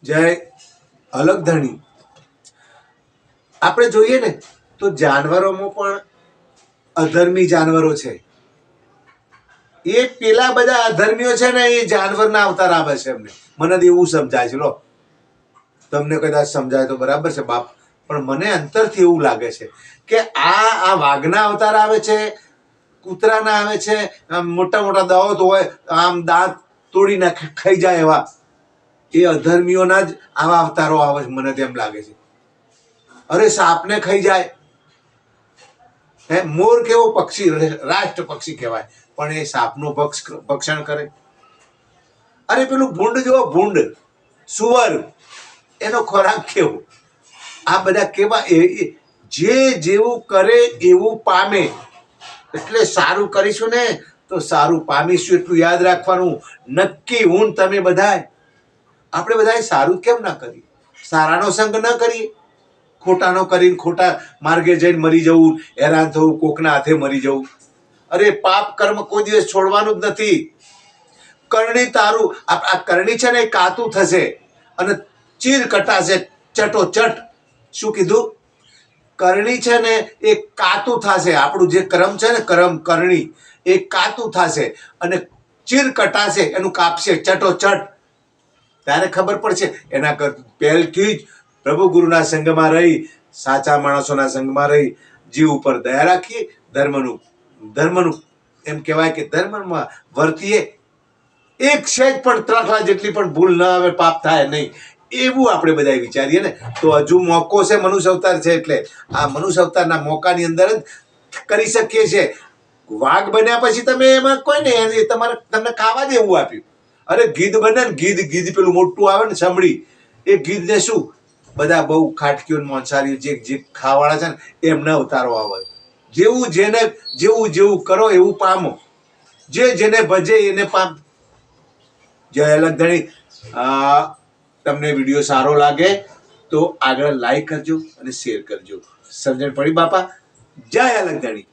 જય અલગધણી. આપણે જોઈએ ને તો જાનવરોમાં પણ અધર્મી જાનવરો છે. એ પેલા બધા અધર્મીઓ છે ને, એ જાનવરના અવતાર આવે છે. એમને મને તો એવું સમજાય છે. લો, તમને કદાચ સમજાય તો બરાબર છે બાપ, પણ મને અંતરથી એવું લાગે છે કે આ વાઘના અવતાર આવે છે, કૂતરાના આવે છે, આમ મોટા મોટા દાંત હોય, આમ દાંત તોડીને ખાઈ જાય એવા એ અધર્મીઓના જ આવા અવતારો આવે છે. મને તેમ લાગે છે. અરે સાપને ખાઈ જાય. મોર કેવો પક્ષી, રાષ્ટ્ર પક્ષી કહેવાય, પણ એ સાપનું ભક્ષણ કરે. અરે પેલું ભૂંડ જો, ભૂંડ સુવર, એનો ખોરાક કેવો. આ બધા કેવા, જે જેવું કરે એવું પામે. એટલે સારું કરીશું ને તો સારું પામીશું, એટલું યાદ રાખવાનું. નક્કી હું તમે બધાય, આપણે બધાય સારું કેમ ના કરીએ? સારાનો સંગ ન કરીએ, ખોટાનો કરીને ખોટા માર્ગે જઈને મરી જવું, હેરાન થવું, કોકના હાથે મરી જવું. અરે પાપ કર્મ કોઈ દિવસ છોડવાનું જ નથી. કરણી તારું, આ કરણી છે ને એ કાતું થશે અને ચીર કટાશે ચટોચટ. શું કીધું? કરણી છે ને એ કાતું થશે. આપણું જે કર્મ છે ને, કર્મ કરણી, એ કાતું થશે અને ચીર કટાશે, એનું કાપશે ચટોચટ. ત્યારે ખબર પડશે. એના પહેલથી જ પ્રભુ ગુરુના સંગમાં રહી, સાચા માણસોના સંગમાં રહી, જીવ ઉપર દયા રાખીએ, ધર્મનું એમ કહેવાય કે ધર્મમાં વર્તીએ. એક સેજ પણ ત્રાખલા જેટલી પણ ભૂલ ના આવે, પાપ થાય નહીં, એવું આપણે બધા વિચારીએ ને તો હજુ મોકો છે. મનુષ્ય અવતાર છે એટલે આ મનુષ્ય અવતારના મોકાની અંદર જ કરી શકીએ છીએ. વાઘ બન્યા પછી તમે એમાં કોઈ ને, તમને ખાવા જ એવું આપ્યું. અરે ગીધ બને ને, ગીધ પેલું મોટું આવે ને સમડી, એ ગીધને શું બધા બહુ ખાટકીઓ મોંસારીઓ જે ખાવાળા છે ને, એમના અવતારો આવે. જેવું કરો એવું પામો. જેને ભજે એને પામ. જય અલગધણી. તમને વિડીયો સારો લાગે તો આગળ લાઈક કરજો અને શેર કરજો. સમજણ પડી બાપા? જય અલગધણી.